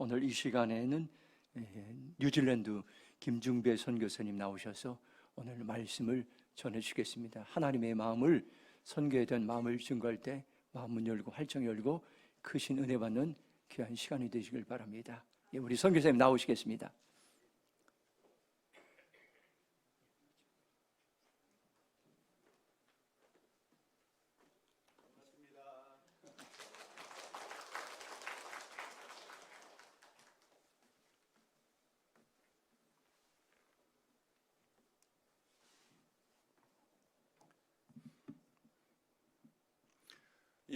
오늘 이 시간에는 뉴질랜드 김중배 선교사님 나오셔서 오늘 말씀을 전해주시겠습니다. 하나님의 마음을, 선교에 대한 마음을 증거할 때 마음문 열고 활짝 열고 크신 은혜 받는 귀한 시간이 되시길 바랍니다. 우리 선교사님 나오시겠습니다. 네.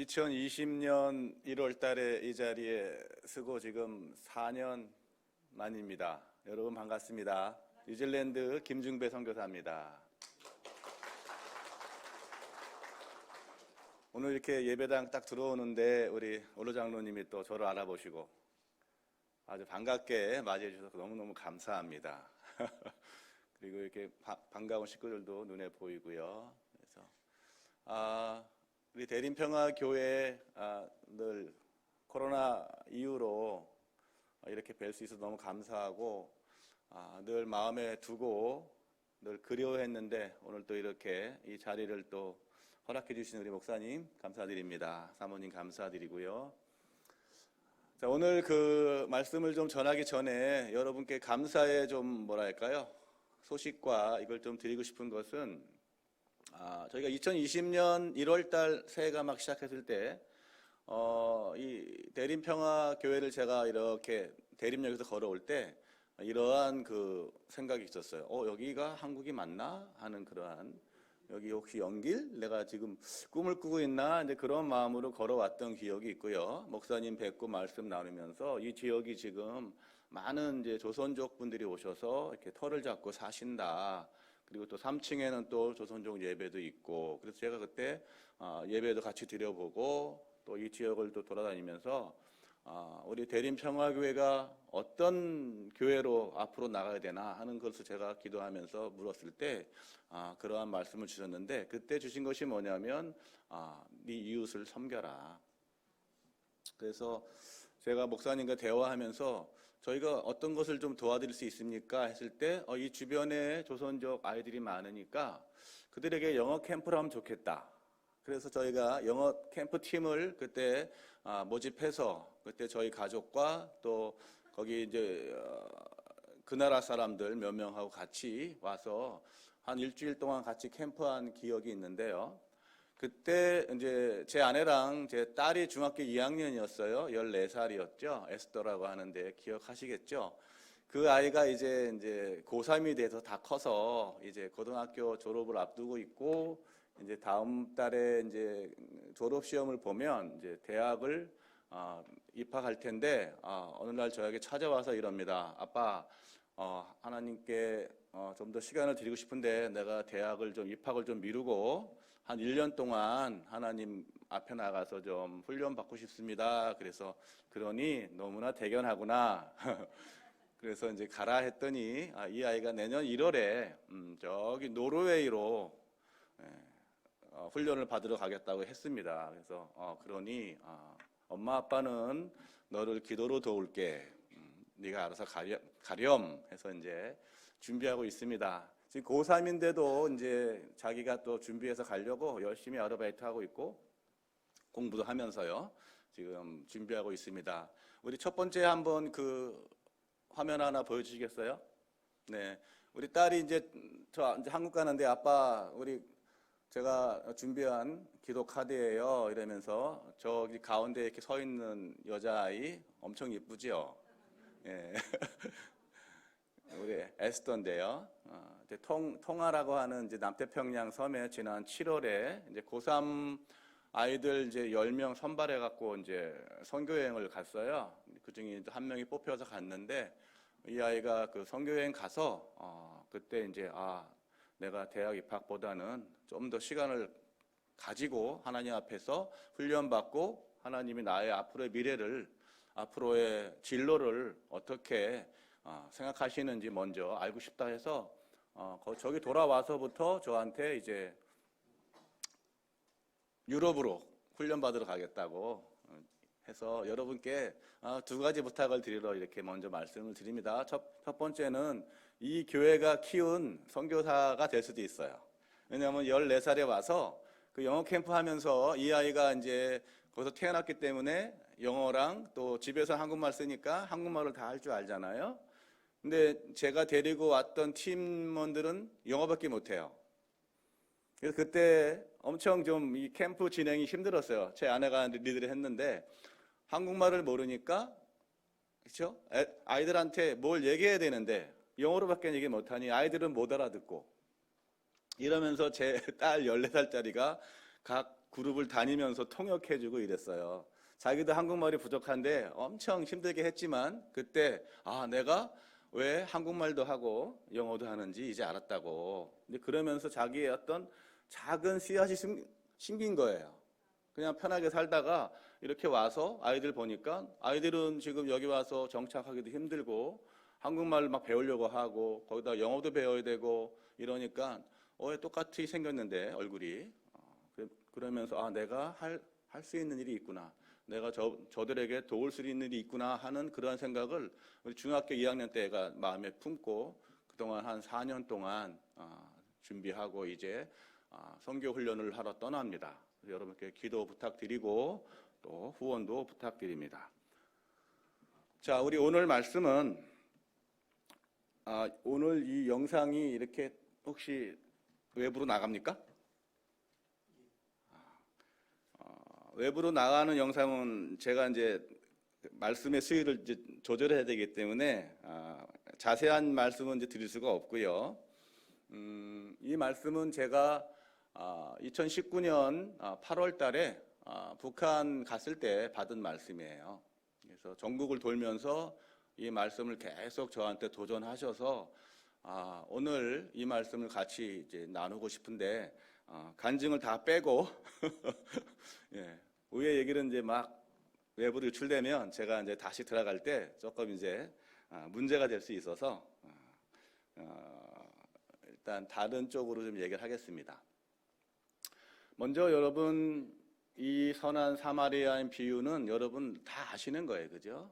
2020년 1월 달에 이 자리에 서고 지금 4년 만입니다. 여러분 반갑습니다. 뉴질랜드 김중배 선교사입니다. 오늘 이렇게 예배당 딱 들어오는데 우리 올로 장로님이 또 저를 알아보시고 아주 반갑게 맞이해 주셔서 너무너무 감사합니다. 그리고 이렇게 반가운 식구들도 눈에 보이고요. 그래서 우리 대림평화교회 늘 코로나 이후로 이렇게 뵐 수 있어서 너무 감사하고 늘 마음에 두고 늘 그리워했는데 오늘 또 이렇게 이 자리를 또 허락해 주신 우리 목사님 감사드립니다. 사모님 감사드리고요. 자, 오늘 그 말씀을 좀 전하기 전에 여러분께 감사의 좀 뭐랄까요? 소식과 이걸 좀 드리고 싶은 것은 저희가 2020년 1월 달 새해가 막 시작했을 때 이 대림평화교회를 제가 이렇게 대림역에서 걸어올 때 이러한 그 생각이 있었어요. 여기가 한국이 맞나 하는 그러한, 여기 혹시 연길? 내가 지금 꿈을 꾸고 있나? 이제 그런 마음으로 걸어왔던 기억이 있고요. 목사님 뵙고 말씀 나누면서 이 지역이 지금 많은 이제 조선족 분들이 오셔서 이렇게 터를 잡고 사신다. 그리고 또 3층에는 또 조선족 예배도 있고, 그래서 제가 그때 예배도 같이 드려보고 또 이 지역을 또 돌아다니면서 우리 대림평화교회가 어떤 교회로 앞으로 나가야 되나 하는 것을 제가 기도하면서 물었을 때 그러한 말씀을 주셨는데, 그때 주신 것이 뭐냐면 네 이웃을 섬겨라. 그래서 제가 목사님과 대화하면서 저희가 어떤 것을 좀 도와드릴 수 있습니까? 했을 때 이 주변에 조선족 아이들이 많으니까 그들에게 영어 캠프를 하면 좋겠다. 그래서 저희가 영어 캠프 팀을 그때 모집해서 그때 저희 가족과 또 거기 이제 그 나라 사람들 몇 명하고 같이 와서 한 일주일 동안 같이 캠프한 기억이 있는데요. 그때 이제 제 아내랑 제 딸이 중학교 2학년이었어요. 14살이었죠. 에스더라고 하는데 기억하시겠죠? 그 아이가 이제 고3이 돼서 다 커서 이제 고등학교 졸업을 앞두고 있고, 이제 다음 달에 이제 졸업 시험을 보면 이제 대학을 입학할 텐데 어느 날 저에게 찾아와서 이럽니다. 아빠, 하나님께 좀 더 시간을 드리고 싶은데 내가 대학을 좀 입학을 좀 미루고 한 1년 동안 하나님 앞에 나가서 좀 훈련 받고 싶습니다. 그래서 그러니 너무나 대견하구나. 그래서 이제 가라 했더니 이 아이가 내년 1월에 저기 노르웨이로 훈련을 받으러 가겠다고 했습니다. 그래서 그러니 엄마 아빠는 너를 기도로 도울게. 네가 알아서 가렴 해서 이제 준비하고 있습니다. 지금 고3인데도 이제 자기가 또 준비해서 가려고 열심히 아르바이트 하고 있고 공부도 하면서요. 지금 준비하고 있습니다. 우리 첫 번째 한번 그 화면 하나 보여주시겠어요? 네. 우리 딸이 이제 한국 가는데 아빠, 제가 준비한 기도 카드예요. 이러면서 저기 가운데 이렇게 서 있는 여자아이 엄청 예쁘죠? 예. 우리 에스더인데요. 통화라고 하는 이제 남태평양 섬에 지난 7월에 이제 고3 아이들 이제 10명 선발해갖고 이제 선교여행을 갔어요. 그 중에 한 명이 뽑혀서 갔는데 이 아이가 그 선교여행 가서 그때 이제 내가 대학 입학보다는 좀 더 시간을 가지고 하나님 앞에서 훈련받고 하나님이 나의 앞으로의 미래를, 앞으로의 진로를 어떻게 생각하시는지 먼저 알고 싶다 해서 저기 돌아와서부터 저한테 이제 유럽으로 훈련받으러 가겠다고 해서 여러분께 두 가지 부탁을 드리러 이렇게 먼저 말씀을 드립니다. 첫 번째는 이 교회가 키운 선교사가 될 수도 있어요. 왜냐하면 14살에 와서 그 영어 캠프 하면서 이 아이가 이제 거기서 태어났기 때문에 영어랑 또 집에서 한국말 쓰니까 한국말을 다 할 줄 알잖아요. 근데 제가 데리고 왔던 팀원들은 영어밖에 못해요. 그래서 그때 엄청 좀 이 캠프 진행이 힘들었어요. 제 아내가 리드를 했는데 한국말을 모르니까, 그렇죠? 아이들한테 뭘 얘기해야 되는데 영어로밖에 얘기 못하니 아이들은 못 알아듣고, 이러면서 제 딸 14살짜리가 각 그룹을 다니면서 통역해주고 이랬어요. 자기도 한국말이 부족한데 엄청 힘들게 했지만 그때 내가 왜 한국말도 하고 영어도 하는지 이제 알았다고. 근데 그러면서 자기의 어떤 작은 씨앗이 심긴 거예요. 그냥 편하게 살다가 이렇게 와서 아이들 보니까 아이들은 지금 여기 와서 정착하기도 힘들고 한국말을 막 배우려고 하고 거기다 영어도 배워야 되고 이러니까 똑같이 생겼는데 얼굴이 그러면서 내가 할 수 있는 일이 있구나, 내가 저들에게 도울 수 있는 일이 있구나 하는 그런 생각을 우리 중학교 2학년 때가 마음에 품고 그동안 한 4년 동안 준비하고 이제 선교 훈련을 하러 떠납니다. 여러분께 기도 부탁드리고 또 후원도 부탁드립니다. 자, 우리 오늘 말씀은 오늘 이 영상이 이렇게 혹시 외부로 나갑니까? 외부로 나가는 영상은 제가 이제 말씀의 수위를 이제 조절해야 되기 때문에 자세한 말씀은 이제 드릴 수가 없고요. 이 말씀은 제가 2019년 8월 달에 북한 갔을 때 받은 말씀이에요. 그래서 전국을 돌면서 이 말씀을 계속 저한테 도전하셔서 오늘 이 말씀을 같이 이제 나누고 싶은데 간증을 다 빼고 예, 우리의 얘기를 이제 막 외부로 유출되면 제가 이제 다시 들어갈 때 조금 이제 문제가 될 수 있어서 일단 다른 쪽으로 좀 얘기를 하겠습니다. 먼저 여러분, 이 선한 사마리아인 비유는 여러분 다 아시는 거예요, 그죠?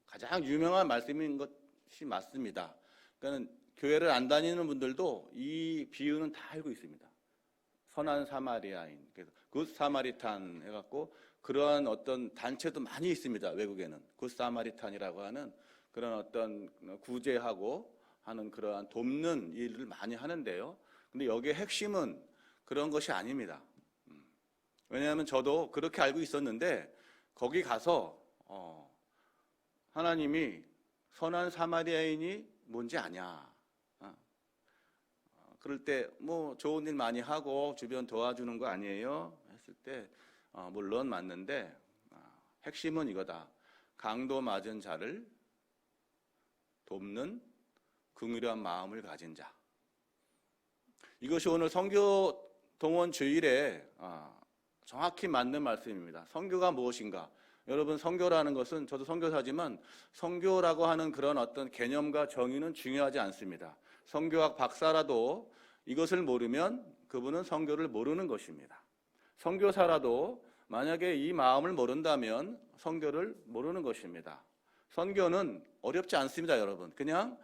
가장 유명한 말씀인 것이 맞습니다. 그러니까 교회를 안 다니는 분들도 이 비유는 다 알고 있습니다. 선한 사마리아인, 그래서 굿 사마리탄 해갖고 그러한 어떤 단체도 많이 있습니다. 외국에는 굿 사마리탄이라고 하는 그런 어떤 구제하고 하는 그러한 돕는 일을 많이 하는데요. 근데 여기에 핵심은 그런 것이 아닙니다. 왜냐하면 저도 그렇게 알고 있었는데 거기 가서 하나님이 선한 사마리아인이 뭔지 아냐. 그럴 때 뭐 좋은 일 많이 하고 주변 도와주는 거 아니에요? 했을 때 물론 맞는데 핵심은 이거다. 강도 맞은 자를 돕는 긍휼한 마음을 가진 자. 이것이 오늘 선교 동원 주일에 정확히 맞는 말씀입니다. 선교가 무엇인가? 여러분, 선교라는 것은, 저도 선교사지만 선교라고 하는 그런 어떤 개념과 정의는 중요하지 않습니다. 선교학 박사라도 이것을 모르면 그분은 선교를 모르는 것입니다. 선교사라도 만약에 이 마음을 모른다면 선교를 모르는 것입니다. 선교는 어렵지 않습니다, 여러분. 그냥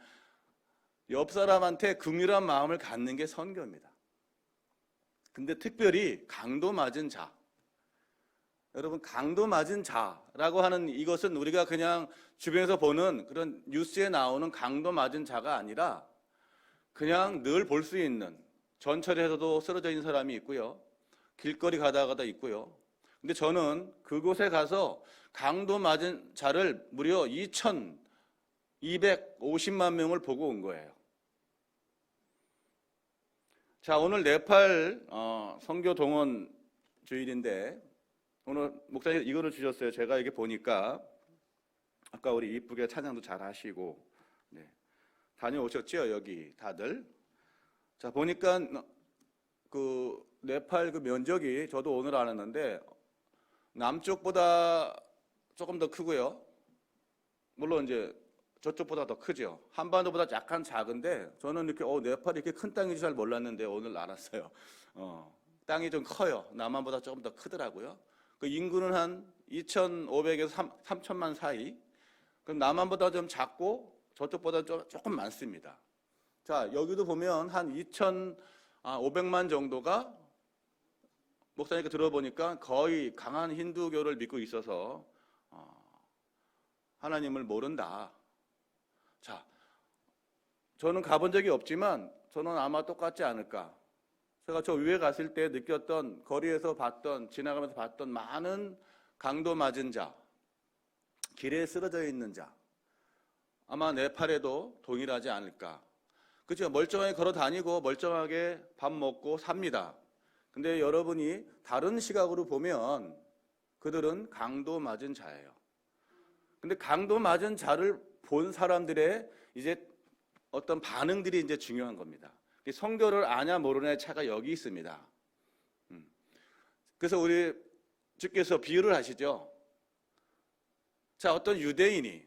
옆 사람한테 긍휼한 마음을 갖는 게 선교입니다. 근데 특별히 강도 맞은 자, 여러분, 강도 맞은 자라고 하는 이것은 우리가 그냥 주변에서 보는 그런 뉴스에 나오는 강도 맞은 자가 아니라 그냥 늘 볼 수 있는, 전철에서도 쓰러져 있는 사람이 있고요, 길거리 가다가도 있고요. 근데 저는 그곳에 가서 강도 맞은 자를 무려 2,250만 명을 보고 온 거예요. 자, 오늘 네팔 선교 동원 주일인데 오늘 목사님 이거를 주셨어요. 제가 이게 보니까 아까 우리 이쁘게 찬양도 잘 하시고 다녀오셨죠, 여기 다들. 자, 보니까 그 네팔 그 면적이 저도 오늘 알았는데 남쪽보다 조금 더 크고요. 물론 이제 저쪽보다 더 크죠. 한반도보다 약간 작은데 저는 이렇게 네팔이 이렇게 큰 땅인지 잘 몰랐는데 오늘 알았어요. 땅이 좀 커요. 남한보다 조금 더 크더라고요. 그 인구는 한 2,500에서 3천만 사이. 그럼 남한보다 좀 작고 저쪽보다 조금 많습니다. 자, 여기도 보면 한 2,500만 정도가 목사님께 들어보니까 거의 강한 힌두교를 믿고 있어서 하나님을 모른다. 자, 저는 가본 적이 없지만 저는 아마 똑같지 않을까. 제가 저 위에 갔을 때 느꼈던, 거리에서 봤던, 지나가면서 봤던 많은 강도 맞은 자, 길에 쓰러져 있는 자, 아마 네팔에도 동일하지 않을까. 그렇죠? 멀쩡하게 걸어 다니고 멀쩡하게 밥 먹고 삽니다. 근데 여러분이 다른 시각으로 보면 그들은 강도 맞은 자예요. 근데 강도 맞은 자를 본 사람들의 이제 어떤 반응들이 이제 중요한 겁니다. 성경을 아냐 모르냐의 차가 여기 있습니다. 그래서 우리 주께서 비유를 하시죠. 자, 어떤 유대인이,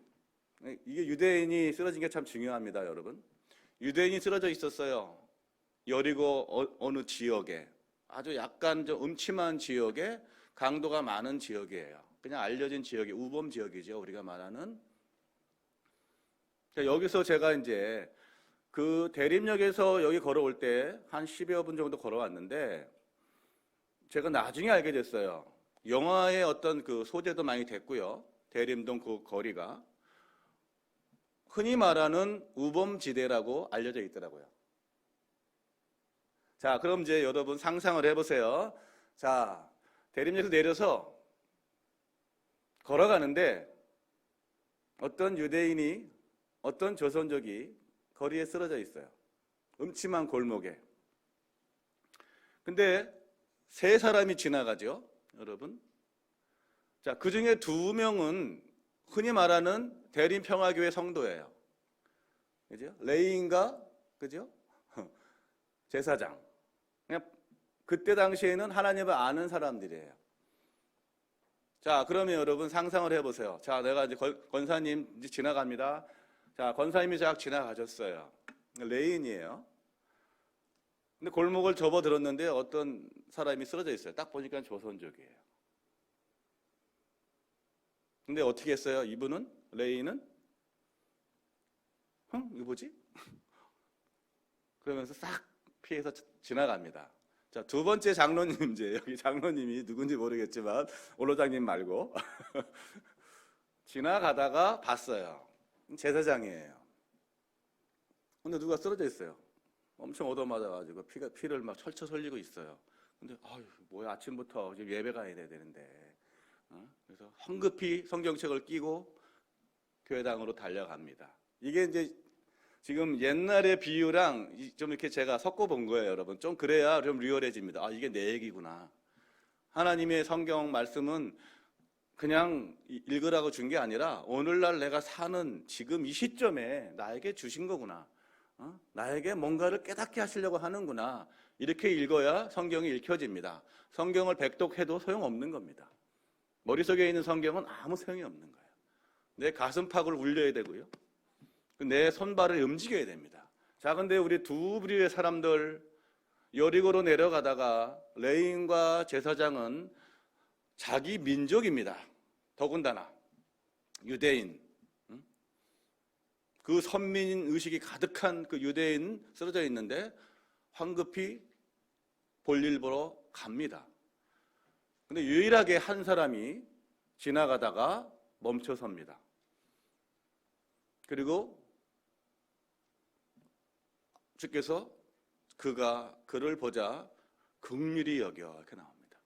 이게 유대인이 쓰러진 게 참 중요합니다, 여러분. 유대인이 쓰러져 있었어요. 여리고 어느 지역에, 아주 약간 좀 음침한 지역에, 강도가 많은 지역이에요. 그냥 알려진 지역이 우범 지역이죠, 우리가 말하는. 여기서 제가 이제 그 대림역에서 여기 걸어올 때 한 10여 분 정도 걸어왔는데, 제가 나중에 알게 됐어요. 영화의 어떤 그 소재도 많이 됐고요. 대림동 그 거리가 흔히 말하는 우범지대라고 알려져 있더라고요. 자, 그럼 이제 여러분 상상을 해보세요. 자, 대림역에서 내려서 걸어가는데 어떤 유대인이, 어떤 조선족이 거리에 쓰러져 있어요. 음침한 골목에. 근데 세 사람이 지나가죠, 여러분. 자, 그 중에 2명은 흔히 말하는 대림평화교회 성도예요. 그죠? 레이인가, 그죠? 제사장. 그냥 그때 당시에는 하나님을 아는 사람들이에요. 자, 그러면 여러분 상상을 해보세요. 자, 내가 이제 권사님 이제 지나갑니다. 자, 권사님이 쫙 지나가셨어요. 레인이에요. 근데 골목을 접어들었는데 어떤 사람이 쓰러져 있어요. 딱 보니까 조선족이에요. 근데 어떻게 했어요? 이분은? 레인은? 이거 뭐지? 그러면서 싹 피해서 지나갑니다. 자, 2번째 장로님, 이제 여기 장로님이 누군지 모르겠지만 올로장님 말고 지나가다가 봤어요. 제사장이에요. 근데 누가 쓰러져 있어요. 엄청 얻어맞아가지고 피를 막 철철 흘리고 있어요. 근데 아유, 뭐야, 아침부터 지금 예배 가야 되는데. 그래서 황급히 성경책을 끼고 교회당으로 달려갑니다. 이게 이제 지금 옛날의 비유랑 좀 이렇게 제가 섞어 본 거예요, 여러분. 좀 그래야 좀 리얼해집니다. 아, 이게 내 얘기구나. 하나님의 성경 말씀은 그냥 읽으라고 준 게 아니라 오늘날 내가 사는 지금 이 시점에 나에게 주신 거구나. 나에게 뭔가를 깨닫게 하시려고 하는구나. 이렇게 읽어야 성경이 읽혀집니다. 성경을 백독해도 소용없는 겁니다. 머릿속에 있는 성경은 아무 소용이 없는 거예요. 내 가슴팍을 울려야 되고요. 내 손발을 움직여야 됩니다. 자, 근데 우리 2 부류의 사람들, 여리고로 내려가다가 레인과 제사장은 자기 민족입니다. 더군다나 유대인, 그 선민 의식이 가득한 그 유대인 쓰러져 있는데 황급히 볼일 보러 갑니다. 근데 유일하게 한 사람이 지나가다가 멈춰섭니다. 그리고 주께서 그를 보자 긍휼히 여겨 이렇게 나옵니다.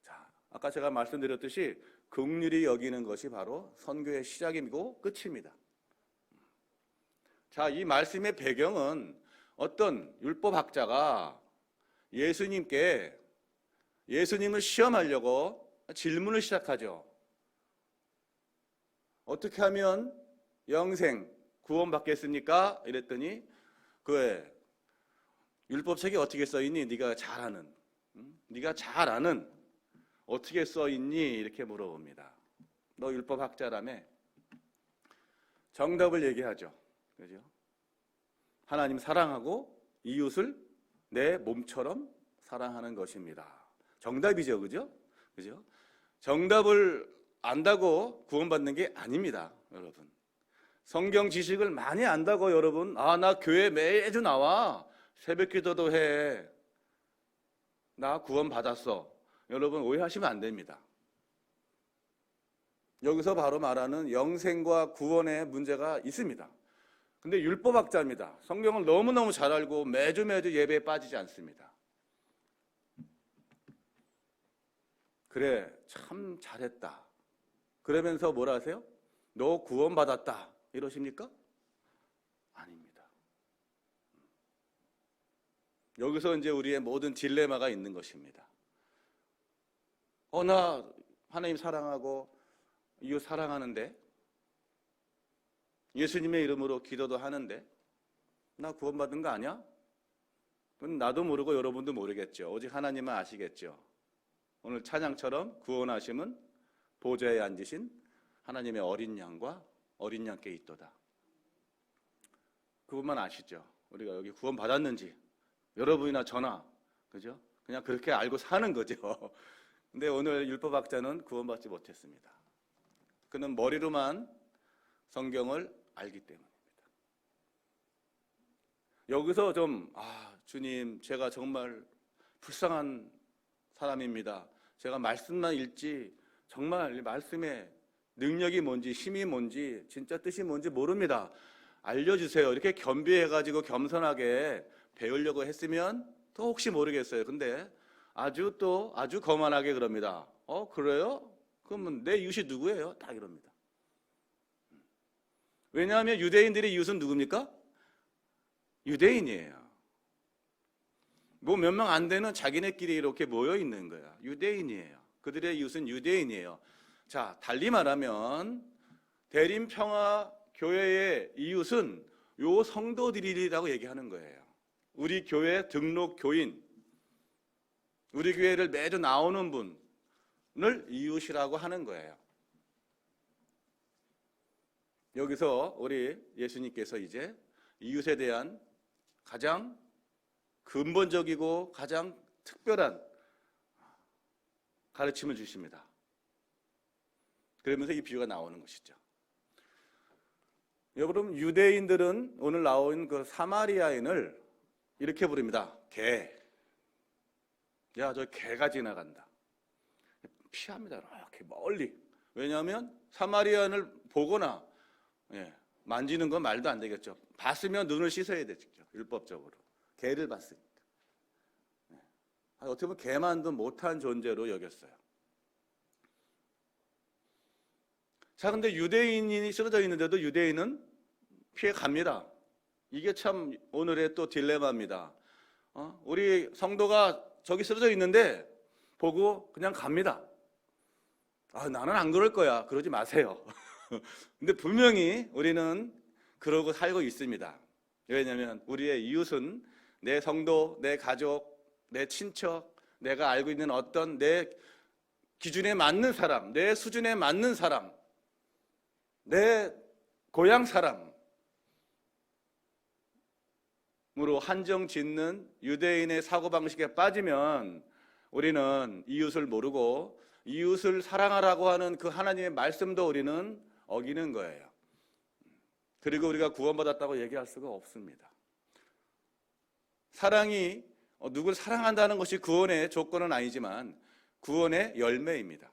자, 아까 제가 말씀드렸듯이 긍휼히 여기는 것이 바로 선교의 시작이고 끝입니다. 자, 이 말씀의 배경은 어떤 율법학자가 예수님을 시험하려고 질문을 시작하죠. 어떻게 하면 영생 구원받겠습니까? 이랬더니 그의 율법책에 어떻게 써있니? 네가 잘 아는 어떻게 써있니? 이렇게 물어봅니다. 너 율법학자라며? 정답을 얘기하죠. 그죠? 하나님 사랑하고 이웃을 내 몸처럼 사랑하는 것입니다. 정답이죠, 그죠? 그죠? 정답을 안다고 구원받는 게 아닙니다, 여러분. 성경 지식을 많이 안다고 여러분, 나 교회 매주 나와. 새벽 기도도 해. 나 구원받았어. 여러분 오해하시면 안 됩니다. 여기서 바로 말하는 영생과 구원의 문제가 있습니다. 근데 율법학자입니다. 성경을 너무너무 잘 알고 매주 예배에 빠지지 않습니다. 그래, 참 잘했다. 그러면서 뭐라 하세요? 너 구원받았다. 이러십니까? 아닙니다. 여기서 이제 우리의 모든 딜레마가 있는 것입니다. 나 하나님 사랑하고 이웃 사랑하는데, 예수님의 이름으로 기도도 하는데 나 구원받은 거 아니야? 그건 나도 모르고 여러분도 모르겠죠. 오직 하나님은 아시겠죠. 오늘 찬양처럼 구원하심은 보좌에 앉으신 하나님의 어린 양과 어린 양께 있도다. 그것만 아시죠? 우리가 여기 구원받았는지 여러분이나 저나, 그죠? 그냥 그렇게 알고 사는 거죠. 근데 오늘 율법학자는 구원받지 못했습니다. 그는 머리로만 성경을 알기 때문입니다. 여기서 좀 주님, 제가 정말 불쌍한 사람입니다. 제가 말씀만 읽지 정말 말씀의 능력이 뭔지 힘이 뭔지 진짜 뜻이 뭔지 모릅니다. 알려주세요. 이렇게 겸비해가지고 겸손하게 배우려고 했으면 또 혹시 모르겠어요. 근데 아주 거만하게 그럽니다. 그래요? 그러면 내 이웃이 누구예요? 딱 이럽니다. 왜냐하면 유대인들의 이웃은 누굽니까? 유대인이에요. 뭐 몇 명 안 되는 자기네끼리 이렇게 모여 있는 거야. 유대인이에요. 그들의 이웃은 유대인이에요. 자, 달리 말하면 대림평화교회의 이웃은 요 성도들이라고 얘기하는 거예요. 우리 교회 등록 교인, 우리 교회를 매주 나오는 분을 이웃이라고 하는 거예요. 여기서 우리 예수님께서 이제 이웃에 대한 가장 근본적이고 가장 특별한 가르침을 주십니다. 그러면서 이 비유가 나오는 것이죠. 여러분, 유대인들은 오늘 나온 그 사마리아인을 이렇게 부릅니다. 개. 야, 저 개가 지나간다. 피합니다. 이렇게 멀리. 왜냐하면 사마리아인을 보거나 만지는 건 말도 안 되겠죠. 봤으면 눈을 씻어야 되죠. 율법적으로. 개를 봤으니까. 어떻게 보면 개만도 못한 존재로 여겼어요. 자, 근데 유대인이 쓰러져 있는데도 유대인은 피해 갑니다. 이게 참 오늘의 또 딜레마입니다. 우리 성도가 저기 쓰러져 있는데 보고 그냥 갑니다. 나는 안 그럴 거야. 그러지 마세요. 근데 분명히 우리는 그러고 살고 있습니다. 왜냐하면 우리의 이웃은 내 성도, 내 가족, 내 친척, 내가 알고 있는 어떤 내 기준에 맞는 사람, 내 수준에 맞는 사람, 내 고향 사람으로 한정 짓는 유대인의 사고방식에 빠지면 우리는 이웃을 모르고 이웃을 사랑하라고 하는 그 하나님의 말씀도 우리는 어기는 거예요. 그리고 우리가 구원받았다고 얘기할 수가 없습니다. 사랑이 누굴 사랑한다는 것이 구원의 조건은 아니지만 구원의 열매입니다.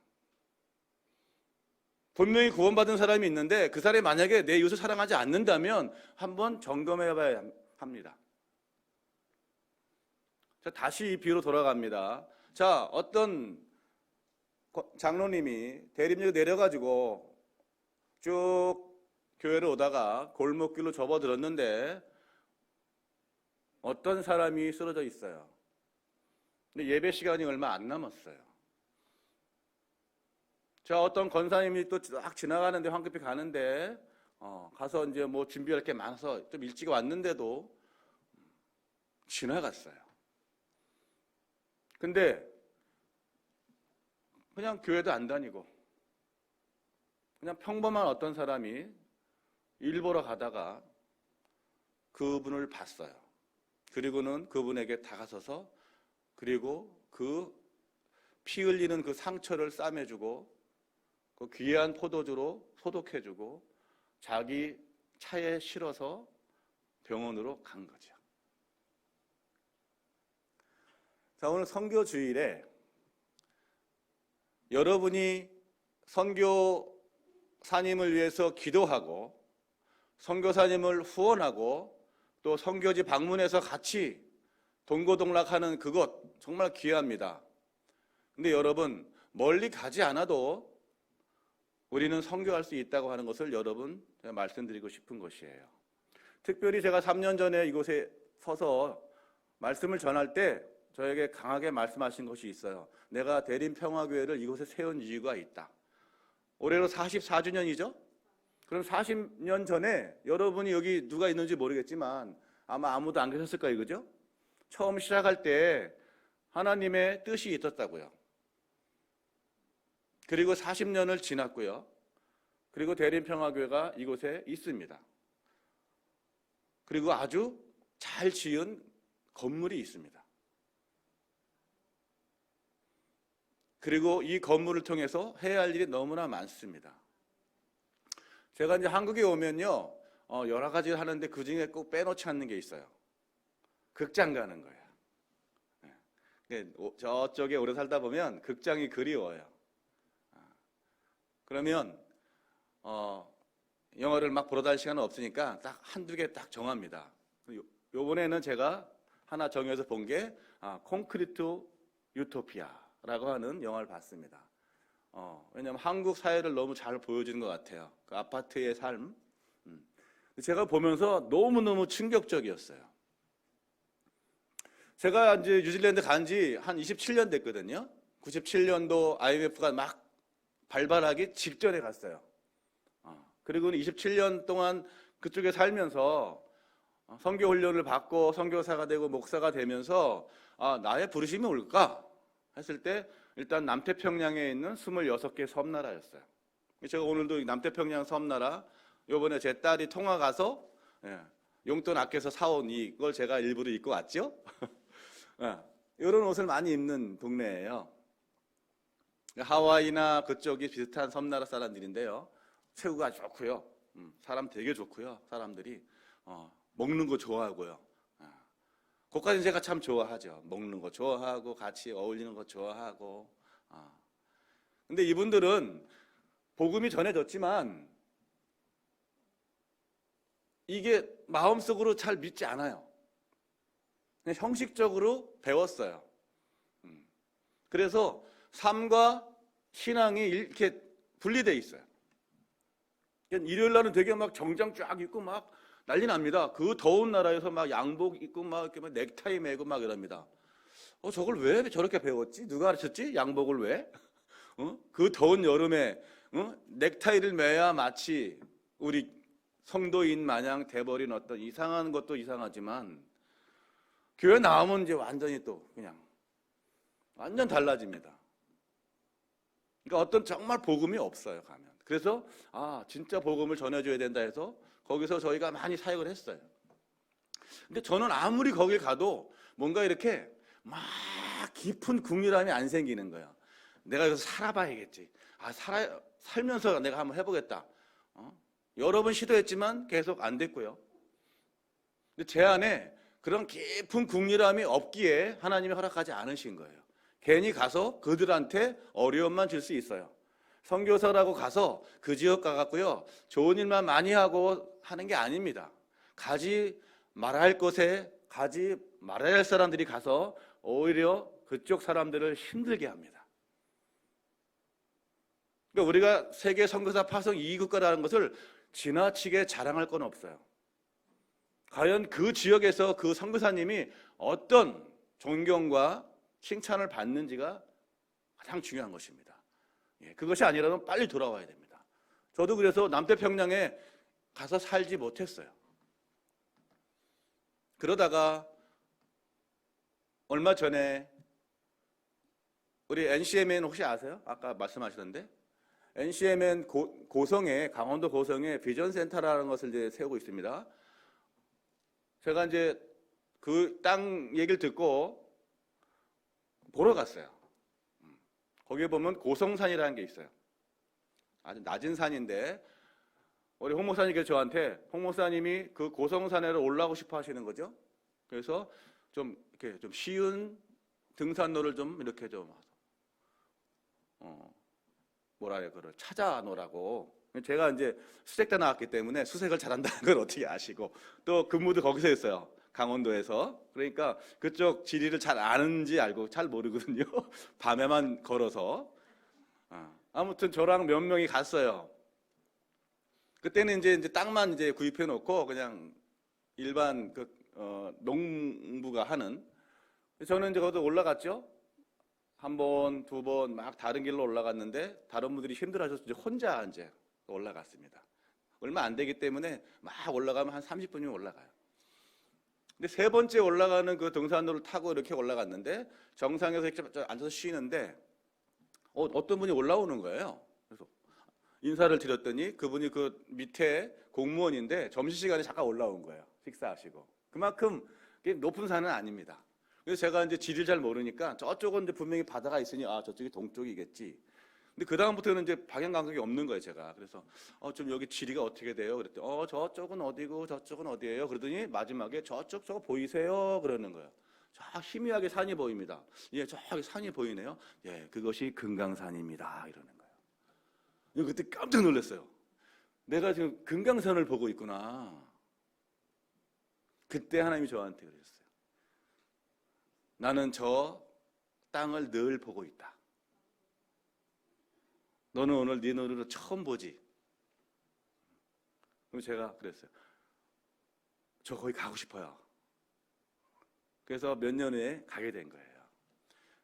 분명히 구원받은 사람이 있는데 그 사람이 만약에 내 이웃을 사랑하지 않는다면 한번 점검해 봐야 합니다. 자, 다시 이 비유로 돌아갑니다. 자, 어떤 장로님이 대림역 내려가지고 쭉 교회를 오다가 골목길로 접어들었는데 어떤 사람이 쓰러져 있어요. 근데 예배 시간이 얼마 안 남았어요. 자, 어떤 권사님이 또 딱 지나가는데 황급히 가는데 가서 이제 뭐 준비할 게 많아서 좀 일찍 왔는데도 지나갔어요. 근데 그냥 교회도 안 다니고 그냥 평범한 어떤 사람이 일 보러 가다가 그분을 봤어요. 그리고는 그분에게 다가서서 그리고 그 피 흘리는 그 상처를 싸매주고 그 귀한 포도주로 소독해주고 자기 차에 실어서 병원으로 간 거죠. 자, 오늘 선교주일에 여러분이 선교사님을 위해서 기도하고 선교사님을 후원하고 또 선교지 방문해서 같이 동고동락하는 그것 정말 귀합니다. 근데 여러분, 멀리 가지 않아도 우리는 선교할 수 있다고 하는 것을 여러분 제가 말씀드리고 싶은 것이에요. 특별히 제가 3년 전에 이곳에 서서 말씀을 전할 때 저에게 강하게 말씀하신 것이 있어요. 내가 대림평화교회를 이곳에 세운 이유가 있다. 올해로 44주년이죠? 그럼 40년 전에 여러분이 여기 누가 있는지 모르겠지만 아마 아무도 안 계셨을 거예요. 그죠? 처음 시작할 때 하나님의 뜻이 있었다고요. 그리고 40년을 지났고요. 그리고 대림평화교회가 이곳에 있습니다. 그리고 아주 잘 지은 건물이 있습니다. 그리고 이 건물을 통해서 해야 할 일이 너무나 많습니다. 제가 이제 한국에 오면요, 여러 가지 하는데 그 중에 꼭 빼놓지 않는 게 있어요. 극장 가는 거예요. 저쪽에 오래 살다 보면 극장이 그리워요. 그러면 영화를 막 보러 다닐 시간은 없으니까 딱 한두 개 딱 정합니다. 요번에는 제가 하나 정해서 본 게 콘크리트 유토피아라고 하는 영화를 봤습니다. 왜냐하면 한국 사회를 너무 잘 보여주는 것 같아요. 그 아파트의 삶. 제가 보면서 너무너무 충격적이었어요. 제가 이제 뉴질랜드 간 지 한 27년 됐거든요. 97년도 IMF가 막 발발하기 직전에 갔어요. 그리고 27년 동안 그쪽에 살면서 선교 훈련을 받고 선교사가 되고 목사가 되면서 나의 부르심이 올까 했을 때 일단 남태평양에 있는 26개 섬나라였어요. 제가 오늘도 남태평양 섬나라 요번에 제 딸이 통화 가서 용돈 아껴서 사온 이걸 제가 일부러 입고 왔죠. 이런 옷을 많이 입는 동네예요. 하와이나 그쪽이 비슷한 섬나라 사람들인데요. 최고가 좋고요. 사람 되게 좋고요. 사람들이 먹는 거 좋아하고요. 그것까지는 제가 참 좋아하죠. 먹는 거 좋아하고 같이 어울리는 거 좋아하고. 근데 이분들은 복음이 전해졌지만 이게 마음속으로 잘 믿지 않아요. 그냥 형식적으로 배웠어요. 그래서 삶과 신앙이 이렇게 분리되어 있어요. 일요일 날은 되게 막 정장 쫙 입고 막 난리 납니다. 그 더운 나라에서 막 양복 입고 막 이렇게 막 넥타이 매고 막 이럽니다. 저걸 왜 저렇게 배웠지? 누가 가르쳤지? 양복을 왜? 그 더운 여름에 넥타이를 매야 마치 우리 성도인 마냥 돼버린 어떤 이상한 것도 이상하지만 교회 나오면 이제 완전히 또 그냥 완전 달라집니다. 그러니까 어떤 정말 복음이 없어요, 가면. 그래서 진짜 복음을 전해줘야 된다 해서 거기서 저희가 많이 사역을 했어요. 근데 저는 아무리 거길 가도 뭔가 이렇게 막 깊은 국률함이 안 생기는 거예요. 내가 여기서 살아봐야겠지. 살면서 내가 한번 해보겠다. 여러 번 시도했지만 계속 안 됐고요. 근데 제 안에 그런 깊은 국률함이 없기에 하나님이 허락하지 않으신 거예요. 괜히 가서 그들한테 어려움만 줄 수 있어요. 선교사라고 가서 그 지역 가갖고요 좋은 일만 많이 하고 하는 게 아닙니다. 가지 말아야 할 곳에 가지 말아야 할 사람들이 가서 오히려 그쪽 사람들을 힘들게 합니다. 그러니까 우리가 세계 선교사 파송 2국가라는 것을 지나치게 자랑할 건 없어요. 과연 그 지역에서 그 선교사님이 어떤 존경과 칭찬을 받는지가 가장 중요한 것입니다. 그것이 아니라면 빨리 돌아와야 됩니다. 저도 그래서 남태평양에 가서 살지 못했어요. 그러다가 얼마 전에 우리 NCMN 혹시 아세요? 아까 말씀하시던데 NCMN 고성에 강원도 고성에 비전센터라는 것을 이제 세우고 있습니다. 제가 이제 그 땅 얘기를 듣고 보러 갔어요. 거기에 보면 고성산이라는 게 있어요. 아주 낮은 산인데 우리 홍 목사님께서 저한테 홍 목사님이 그 고성산에 올라가고 싶어 하시는 거죠. 그래서 좀 이렇게 좀 쉬운 등산로를 좀 이렇게 좀 뭐라 그래 찾아 놓으라고. 제가 이제 수색대 나왔기 때문에 수색을 잘한다는 걸 어떻게 아시고 또 근무도 거기서 했어요. 강원도에서. 그러니까 그쪽 지리를 잘 아는지 알고 잘 모르거든요. 밤에만 걸어서. 아무튼 저랑 몇 명이 갔어요. 그때는 이제 땅만 이제 구입해 놓고 그냥 일반 농부가 하는. 저는 이제 거기 올라갔죠. 한 번, 두 번 막 다른 길로 올라갔는데 다른 분들이 힘들어하셔서 이제 혼자 이제 올라갔습니다. 얼마 안 되기 때문에 막 올라가면 한 30분이면 올라가요. 근데 세 번째 올라가는 그 등산로를 타고 이렇게 올라갔는데 정상에서 이렇게 앉아서 쉬는데 어떤 분이 올라오는 거예요. 그래서 인사를 드렸더니 그분이 그 밑에 공무원인데 점심시간에 잠깐 올라온 거예요. 식사하시고. 그만큼 높은 산은 아닙니다. 그래서 제가 이제 지리를 잘 모르니까 저쪽은 이제 분명히 바다가 있으니 저쪽이 동쪽이겠지. 근데 그 다음부터는 이제 방향 감각이 없는 거예요, 제가. 그래서 좀 여기 지리가 어떻게 돼요? 그랬더니 저쪽은 어디고 저쪽은 어디예요? 그러더니 마지막에 저거 보이세요? 그러는 거예요. 저 희미하게 산이 보입니다. 예, 저기 산이 보이네요. 예, 그것이 금강산입니다. 이러는 거예요. 그때 깜짝 놀랐어요. 내가 지금 금강산을 보고 있구나. 그때 하나님이 저한테 그랬어요. 나는 저 땅을 늘 보고 있다. 너는 오늘 네 눈으로 처음 보지. 그럼 제가 그랬어요. 저 거기 가고 싶어요. 그래서 몇 년 후에 가게 된 거예요.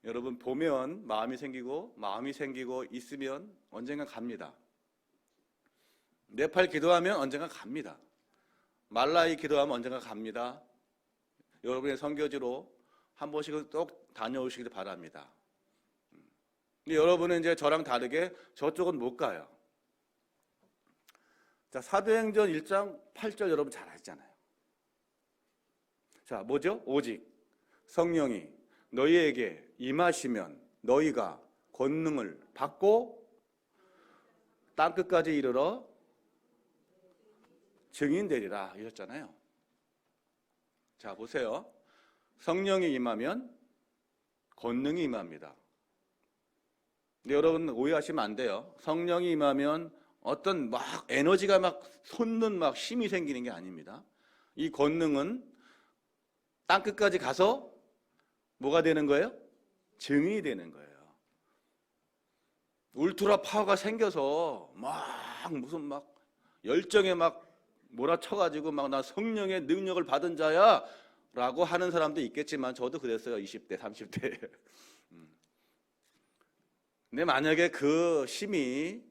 여러분 보면 마음이 생기고 있으면 언젠가 갑니다. 네팔 기도하면 언젠가 갑니다. 말라이 기도하면 언젠가 갑니다. 여러분의 선교지로 한 번씩은 꼭 다녀오시길 바랍니다. 근데 여러분은 이제 저랑 다르게 저쪽은 못 가요. 자, 사도행전 1장 8절 여러분 잘 아시잖아요. 자, 뭐죠? 오직 성령이 너희에게 임하시면 너희가 권능을 받고 땅끝까지 이르러 증인되리라 이랬잖아요. 자, 보세요. 성령이 임하면 권능이 임합니다. 근데 여러분 오해하시면 안 돼요. 성령이 임하면 어떤 막 에너지가 막 솟는 막 힘이 생기는 게 아닙니다. 이 권능은 땅끝까지 가서 뭐가 되는 거예요? 증인이 되는 거예요. 울트라 파워가 생겨서 막 무슨 막 열정에 막 몰아쳐가지고 막 나 성령의 능력을 받은 자야 라고 하는 사람도 있겠지만 저도 그랬어요. 20대, 30대. 근데 만약에 그 힘이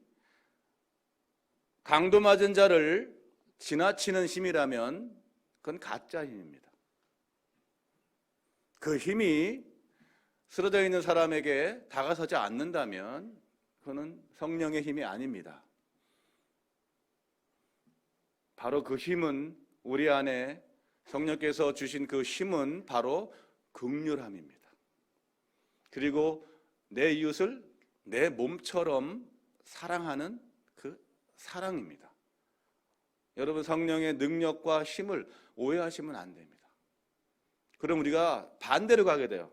강도 맞은 자를 지나치는 힘이라면 그건 가짜 힘입니다. 그 힘이 쓰러져 있는 사람에게 다가서지 않는다면 그거는 성령의 힘이 아닙니다. 바로 그 힘은 우리 안에 성령께서 주신 그 힘은 바로 긍휼함입니다. 그리고 내 이웃을 내 몸처럼 사랑하는 그 사랑입니다. 여러분 성령의 능력과 힘을 오해하시면 안 됩니다. 그럼 우리가 반대로 가게 돼요.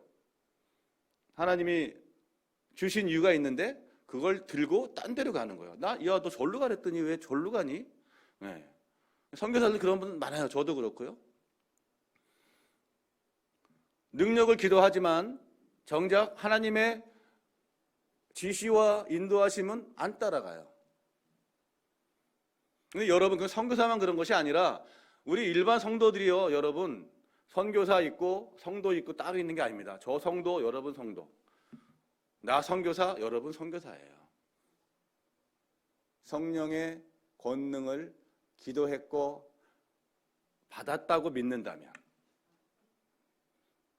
하나님이 주신 이유가 있는데 그걸 들고 딴 데로 가는 거예요. 야, 너 절로 가랬더니 왜 절로 가니? 네. 선교사들 그런 분 많아요. 저도 그렇고요. 능력을 기도하지만 정작 하나님의 지시와 인도하심은 안 따라가요. 근데 여러분 그 선교사만 그런 것이 아니라 우리 일반 성도들이요. 여러분 선교사 있고 성도 있고 따로 있는 게 아닙니다. 저 성도, 여러분 성도. 나 선교사, 여러분 선교사예요. 성령의 권능을 기도했고 받았다고 믿는다면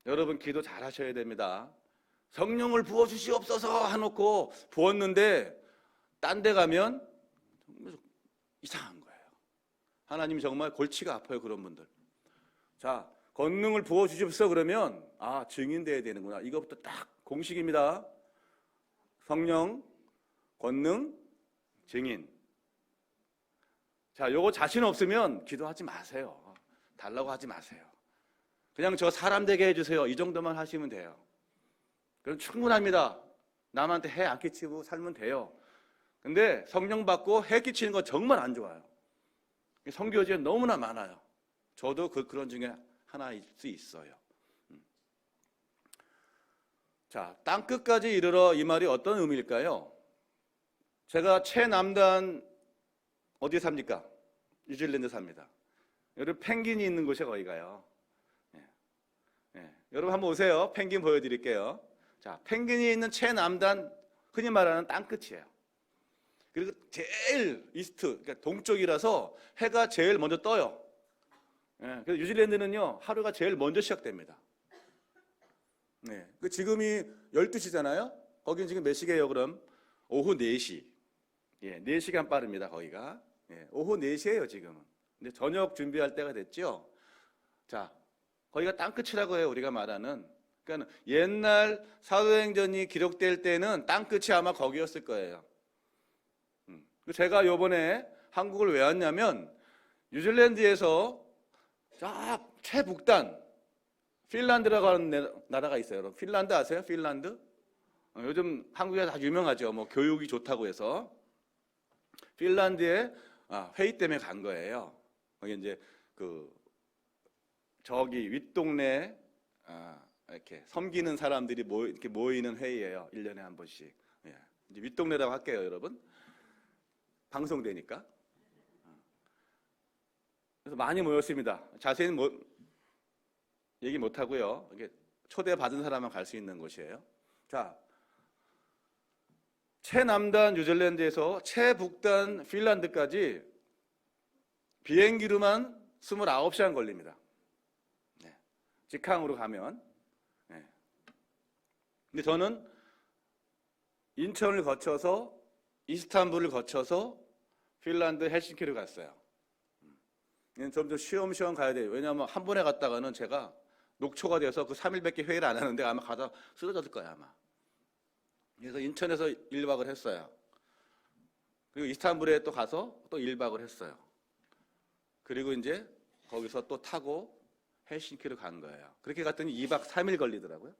여러분 기도 잘 하셔야 됩니다. 성령을 부어주시옵소서 해놓고 부었는데 딴 데 가면 이상한 거예요. 하나님이 정말 골치가 아파요. 그런 분들. 자, 권능을 부어주십시오 그러면 증인돼야 되는구나. 이것부터 딱 공식입니다. 성령, 권능, 증인. 자, 요거 자신 없으면 기도하지 마세요. 달라고 하지 마세요. 그냥 저 사람 되게 해주세요. 이 정도만 하시면 돼요. 그럼 충분합니다. 남한테 해 안 끼치고 살면 돼요. 근데 성령 받고 해 끼치는 거 정말 안 좋아요. 선교지에 너무나 많아요. 저도 그런 중에 하나일 수 있어요. 자, 땅끝까지 이르러 이 말이 어떤 의미일까요? 제가 최남단 어디에 삽니까? 뉴질랜드 삽니다. 여러분 펭귄이 있는 곳에 거기가요. 여러분 한번 오세요. 펭귄 보여드릴게요. 자, 펭귄이 있는 최남단, 흔히 말하는 땅끝이에요. 그리고 제일 이스트, 그러니까 동쪽이라서 해가 제일 먼저 떠요. 그래서 뉴질랜드는요, 하루가 제일 먼저 시작됩니다. 지금이 12시잖아요? 거긴 지금 몇 시게요, 그럼? 오후 4시. 4시간 빠릅니다, 거기가. 오후 4시예요, 지금은. 근데 저녁 준비할 때가 됐죠? 자, 거기가 땅끝이라고 해요, 우리가 말하는. 그러니까 옛날 사도행전이 기록될 때는 땅끝이 아마 거기였을 거예요. 제가 요번에 한국을 왜 왔냐면 뉴질랜드에서 쫙 최북단 핀란드라고 하는 나라가 있어요. 여러분 핀란드 아세요? 핀란드? 요즘 한국에 다 유명하죠. 뭐 교육이 좋다고 해서 핀란드에 회의 때문에 간 거예요. 거기 이제 저기 윗동네 이렇게 섬기는 사람들이 이렇게 모이는 회의예요. 1년에 한 번씩. 이제 윗동네라고 할게요, 여러분. 방송되니까. 그래서 많이 모였습니다. 자세히는 얘기 못 하고요. 이게 초대 받은 사람만 갈 수 있는 곳이에요. 자, 최남단 뉴질랜드에서 최북단 핀란드까지 비행기로만 29시간 걸립니다. 직항으로 가면. 근데 저는 인천을 거쳐서 이스탄불을 거쳐서 핀란드 헬싱키를 갔어요. 점점 쉬엄쉬엄 가야 돼요. 왜냐하면 한 번에 갔다가는 제가 녹초가 돼서 그 3일밖에 회의를 안 하는데 아마 가다 쓰러졌을 거예요, 아마. 그래서 인천에서 1박을 했어요. 그리고 이스탄불에 또 가서 또 1박을 했어요. 그리고 이제 거기서 또 타고 헬싱키로 간 거예요. 그렇게 갔더니 2박 3일 걸리더라고요.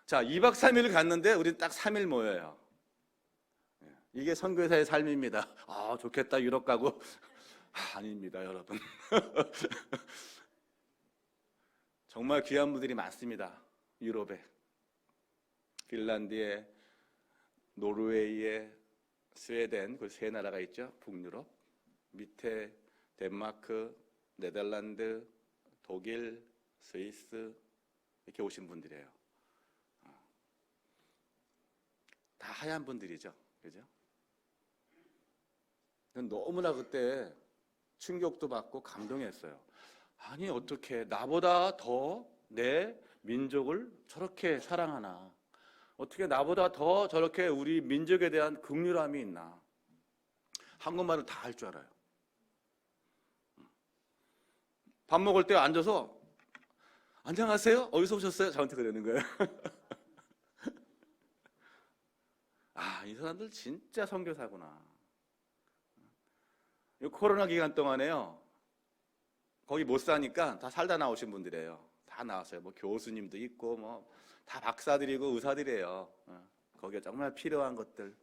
자, 2박 3일을 갔는데 우린 딱 3일 모여요. 이게 선교사의 삶입니다. 좋겠다, 유럽 가고. 아닙니다, 여러분. 정말 귀한 분들이 많습니다. 유럽에. 핀란드에, 노르웨이에, 스웨덴, 그 세 나라가 있죠. 북유럽. 밑에 덴마크, 네덜란드, 독일, 스위스 이렇게 오신 분들이에요. 다 하얀 분들이죠. 그죠? 너무나 그때 충격도 받고 감동했어요. 아니, 어떻게 나보다 더 내 민족을 저렇게 사랑하나? 어떻게 나보다 더 저렇게 우리 민족에 대한 긍휼함이 있나? 한국말을 다 할 줄 알아요. 밥 먹을 때 앉아서 안녕하세요? 어디서 오셨어요? 저한테 그러는 거예요. 이 사람들 진짜 선교사구나. 이 코로나 기간 동안에요. 거기 못 사니까 다 살다 나오신 분들이에요. 다 나왔어요. 뭐 교수님도 있고 뭐 다 박사들이고 의사들이에요. 거기에 정말 필요한 것들.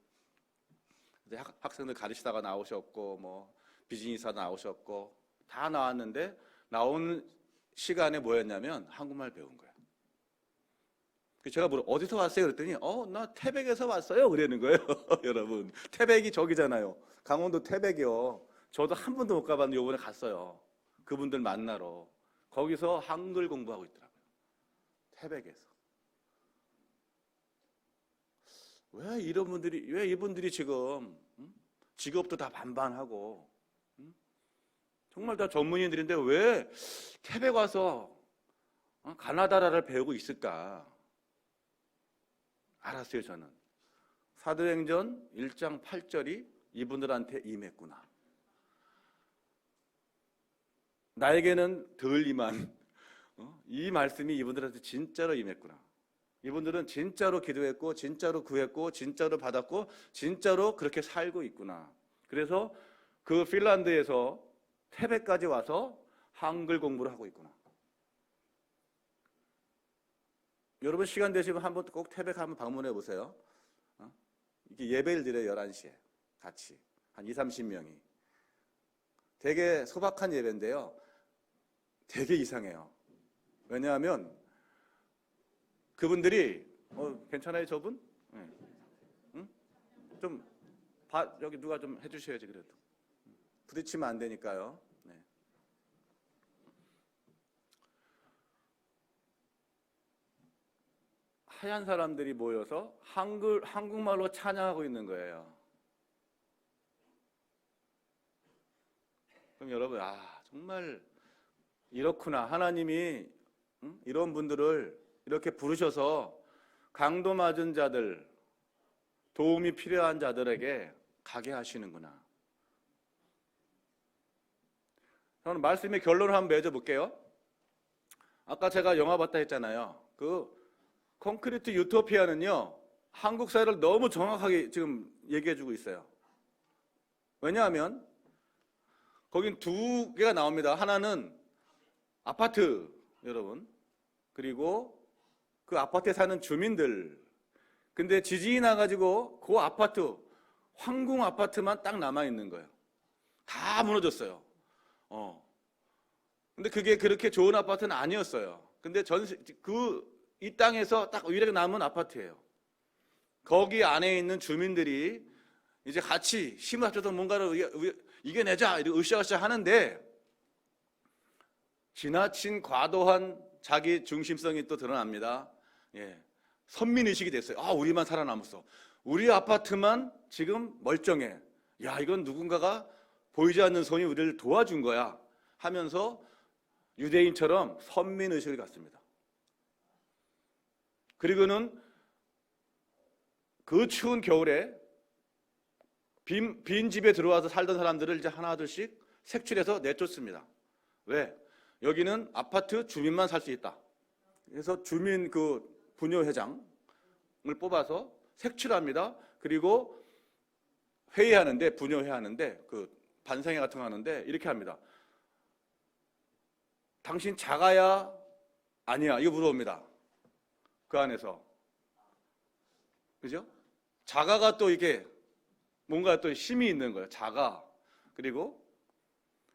학생들 가르치다가 나오셨고 뭐 비즈니스하다 나오셨고 다 나왔는데 나온 시간에 뭐였냐면 한국말 배운 거예요. 제가 어디서 왔어요? 그랬더니 나 태백에서 왔어요. 그러는 거예요. 여러분 태백이 저기잖아요. 강원도 태백이요. 저도 한 번도 못 가봤는데 이번에 갔어요. 그분들 만나러. 거기서 한글 공부하고 있더라고요. 태백에서. 왜 이분들이 지금 직업도 다 반반하고 정말 다 전문인들인데 왜 태백 와서 가나다라를 배우고 있을까? 알았어요, 저는. 사도행전 1장 8절이 이분들한테 임했구나. 나에게는 덜 임한 이 말씀이 이분들한테 진짜로 임했구나. 이분들은 진짜로 기도했고 진짜로 구했고 진짜로 받았고 진짜로 그렇게 살고 있구나. 그래서 그 핀란드에서 태백까지 와서 한글 공부를 하고 있구나. 여러분 시간 되시면 한번 꼭 태백 한번 방문해 보세요. 이게 예배를 드려요. 11시에 같이 한 20-30명이. 되게 소박한 예배인데요. 되게 이상해요. 왜냐하면 그분들이 괜찮아요 저분? 네. 응? 좀 여기 누가 좀 해주셔야지. 그래도 부딪히면 안 되니까요. 네. 하얀 사람들이 모여서 한국말로 찬양하고 있는 거예요. 그럼 여러분, 정말 이렇구나. 하나님이 이런 분들을 이렇게 부르셔서 강도 맞은 자들, 도움이 필요한 자들에게 가게 하시는구나. 저는 말씀의 결론을 한번 맺어볼게요. 아까 제가 영화 봤다 했잖아요. 그 콘크리트 유토피아는요, 한국 사회를 너무 정확하게 지금 얘기해주고 있어요. 왜냐하면 거긴 두 개가 나옵니다. 하나는 아파트, 여러분. 그리고 그 아파트에 사는 주민들. 근데 지진이 나가지고 그 아파트, 황궁 아파트만 딱 남아있는 거예요. 다 무너졌어요. 근데 그게 그렇게 좋은 아파트는 아니었어요. 근데 이 땅에서 딱 유일하게 남은 아파트예요. 거기 안에 있는 주민들이 이제 같이 힘을 합쳐서 뭔가를 이겨내자 이렇게 으쌰으쌰 하는데 지나친 과도한 자기 중심성이 또 드러납니다. 예. 선민의식이 됐어요. 우리만 살아남았어. 우리 아파트만 지금 멀쩡해. 야, 이건 누군가가 보이지 않는 손이 우리를 도와준 거야 하면서 유대인처럼 선민의식을 갖습니다. 그리고는 그 추운 겨울에 빈 집에 들어와서 살던 사람들을 이제 하나둘씩 색출해서 내쫓습니다. 왜? 여기는 아파트 주민만 살 수 있다. 그래서 주민 부녀회장을 뽑아서 색출합니다. 그리고 회의하는데, 부녀회하는데, 반상회 같은 거 하는데 이렇게 합니다. 당신 자가야? 아니야. 이거 물어봅니다. 그 안에서. 그죠? 자가가 또 이게 뭔가 또 힘이 있는 거예요. 자가. 그리고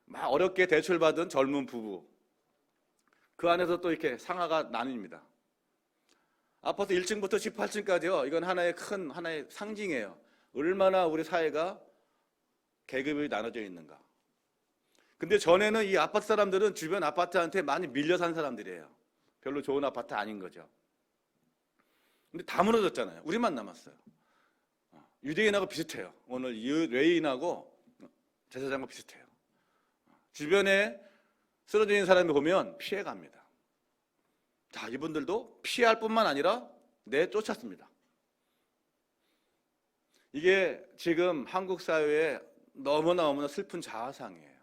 막 어렵게 대출받은 젊은 부부. 그 안에서 또 이렇게 상하가 나뉩니다. 아파트 1층부터 18층까지요. 이건 하나의 상징이에요. 얼마나 우리 사회가 계급이 나눠져 있는가. 근데 전에는 이 아파트 사람들은 주변 아파트한테 많이 밀려 산 사람들이에요. 별로 좋은 아파트 아닌 거죠. 근데 다 무너졌잖아요. 우리만 남았어요. 유대인하고 비슷해요. 오늘 외인하고 제사장과 비슷해요. 주변에 쓰러져 있는 사람이 보면 피해갑니다. 자, 이분들도 피할 뿐만 아니라 내쫓았습니다. 이게 지금 한국 사회에 너무나 슬픈 자아상이에요.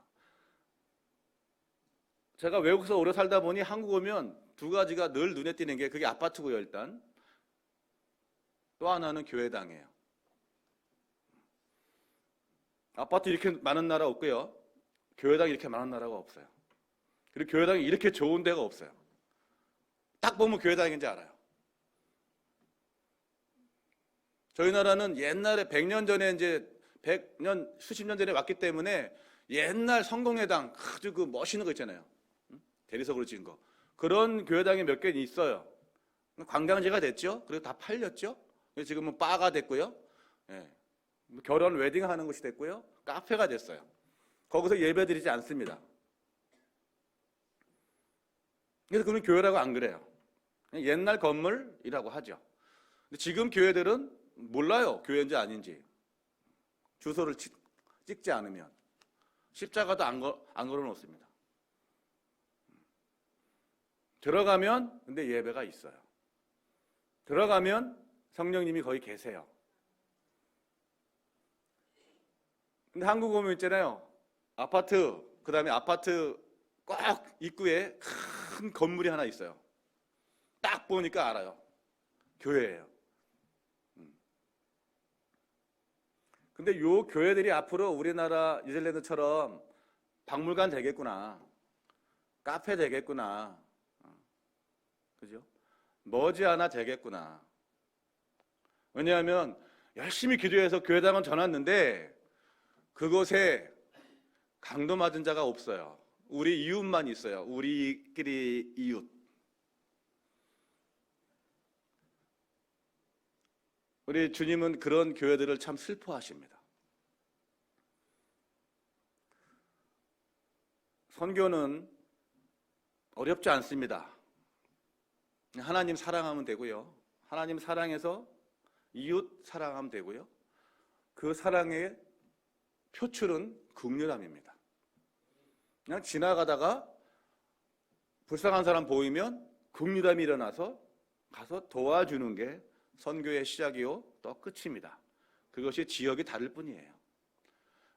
제가 외국에서 오래 살다 보니 한국 오면 두 가지가 늘 눈에 띄는 게 그게 아파트고요, 일단. 또 하나는 교회당이에요. 아파트 이렇게 많은 나라 없고요. 교회당이 이렇게 많은 나라가 없어요. 그리고 교회당이 이렇게 좋은 데가 없어요. 딱 보면 교회당인지 알아요. 저희 나라는 옛날에 100년 전에 이제 100년, 수십 년 전에 왔기 때문에 옛날 성공회당 아주 멋있는 거 있잖아요. 대리석으로 지은 거. 그런 교회당이 몇 개 있어요. 관광지가 됐죠. 그리고 다 팔렸죠. 지금은 바가 됐고요. 예. 결혼 웨딩 하는 곳이 됐고요. 카페가 됐어요. 거기서 예배드리지 않습니다. 그래서 그건 교회라고 안 그래요. 옛날 건물이라고 하죠. 근데 지금 교회들은 몰라요. 교회인지 아닌지. 주소를 찍지 않으면. 십자가도 안 걸어놓습니다. 들어가면 근데 예배가 있어요. 들어가면 성령님이 거기 계세요. 근데 한국 오면 있잖아요. 아파트, 그 다음에 아파트 꼭 입구에 큰 건물이 하나 있어요. 딱 보니까 알아요. 교회예요. 근데 요 교회들이 앞으로 우리나라 뉴질랜드처럼 박물관 되겠구나, 카페 되겠구나, 그죠? 머지않아 되겠구나. 왜냐하면 열심히 기도해서 교회당은 전왔는데 그곳에 강도 맞은 자가 없어요. 우리 이웃만 있어요. 우리끼리 이웃. 우리 주님은 그런 교회들을 참 슬퍼하십니다. 선교는 어렵지 않습니다. 하나님 사랑하면 되고요. 하나님 사랑해서 이웃 사랑하면 되고요. 그 사랑의 표출은 긍휼함입니다. 그냥 지나가다가 불쌍한 사람 보이면 긍휼함이 일어나서 가서 도와주는 게 선교의 시작이요 또 끝입니다. 그것이 지역이 다를 뿐이에요.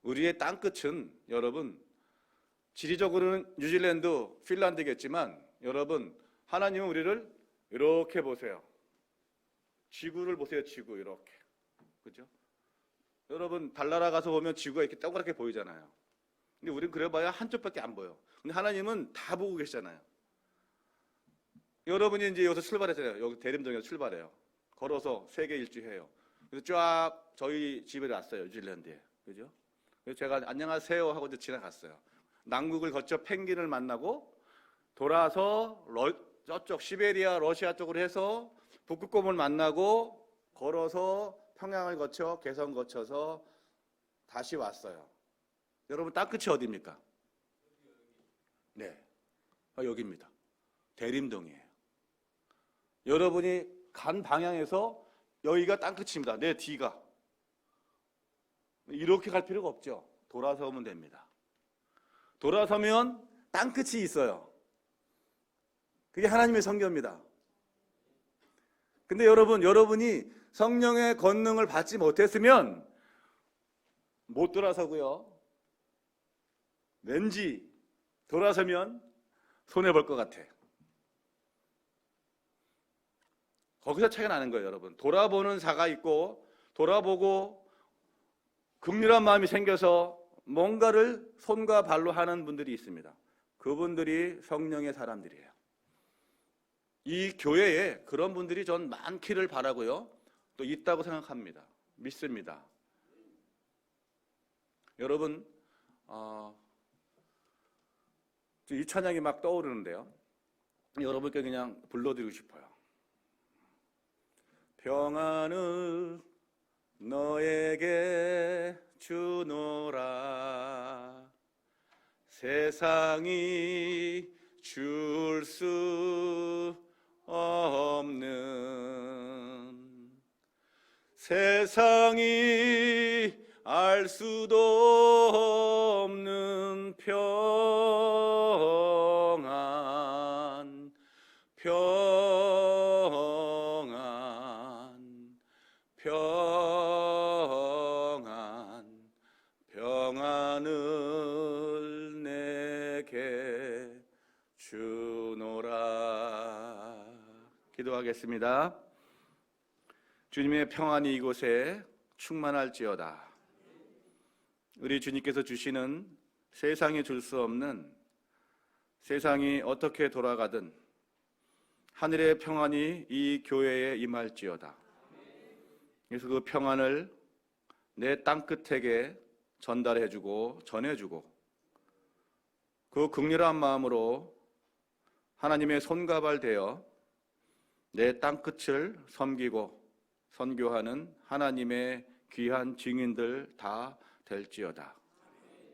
우리의 땅끝은 여러분 지리적으로는 뉴질랜드, 핀란드겠지만 여러분 하나님은 우리를 이렇게 보세요. 지구를 보세요. 지구 이렇게. 그죠? 여러분 달나라 가서 보면 지구가 이렇게 동그랗게 보이잖아요. 근데 우리는 그래봐야 한쪽밖에 안 보여. 근데 하나님은 다 보고 계시잖아요. 여러분이 이제 여기서 출발했잖아요. 여기 대림동에서 출발해요. 걸어서 세계 일주해요. 그래서 쫙 저희 집에 왔어요. 뉴질랜드에. 그죠? 그래서 제가 안녕하세요 하고 이제 지나갔어요. 남극을 거쳐 펭귄을 만나고 돌아서 저쪽 시베리아 러시아 쪽으로 해서 북극곰을 만나고 걸어서 평양을 거쳐 개성 거쳐서 다시 왔어요. 여러분 땅끝이 어디입니까? 네, 여기입니다. 대림동이에요. 여러분이 간 방향에서 여기가 땅끝입니다. 내 뒤가. 이렇게 갈 필요가 없죠. 돌아서 오면 됩니다. 돌아서면 땅끝이 있어요. 그게 하나님의 선교입니다. 근데 여러분이 성령의 권능을 받지 못했으면 못 돌아서고요. 왠지 돌아서면 손해볼 것 같아. 거기서 차이가 나는 거예요, 여러분. 돌아보는 사가 있고 돌아보고 긍휼한 마음이 생겨서 뭔가를 손과 발로 하는 분들이 있습니다. 그분들이 성령의 사람들이에요. 이 교회에 그런 분들이 전 많기를 바라고요. 또 있다고 생각합니다. 믿습니다. 여러분, 이 찬양이 막 떠오르는데요. 여러분께 그냥 불러드리고 싶어요. 평안을 너에게 주노라 세상이 줄 수 없는 세상이 알 수도 없는 평안 평안을 내게 주노라. 기도하겠습니다. 주님의 평안이 이곳에 충만할지어다. 우리 주님께서 주시는 세상이 줄 수 없는, 세상이 어떻게 돌아가든 하늘의 평안이 이 교회에 임할지어다. 그래서 그 평안을 내 땅끝에게 전달해주고 전해주고 그 긍휼한 마음으로 하나님의 손과 발 되어 내 땅끝을 섬기고 선교하는 하나님의 귀한 증인들 다 될지어다.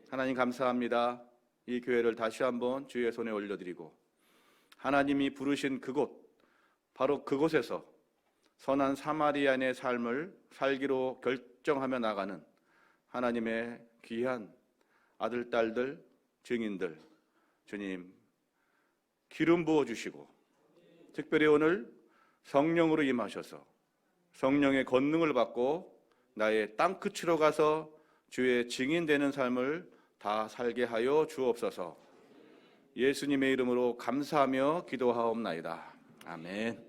하나님 감사합니다. 이 교회를 다시 한번 주의 손에 올려드리고 하나님이 부르신 그곳, 바로 그곳에서 선한 사마리아인의 삶을 살기로 결정하며 나가는 하나님의 귀한 아들, 딸들, 증인들, 주님 기름 부어주시고 특별히 오늘 성령으로 임하셔서 성령의 권능을 받고 나의 땅끝으로 가서 주의 증인되는 삶을 다 살게 하여 주옵소서. 예수님의 이름으로 감사하며 기도하옵나이다. 아멘.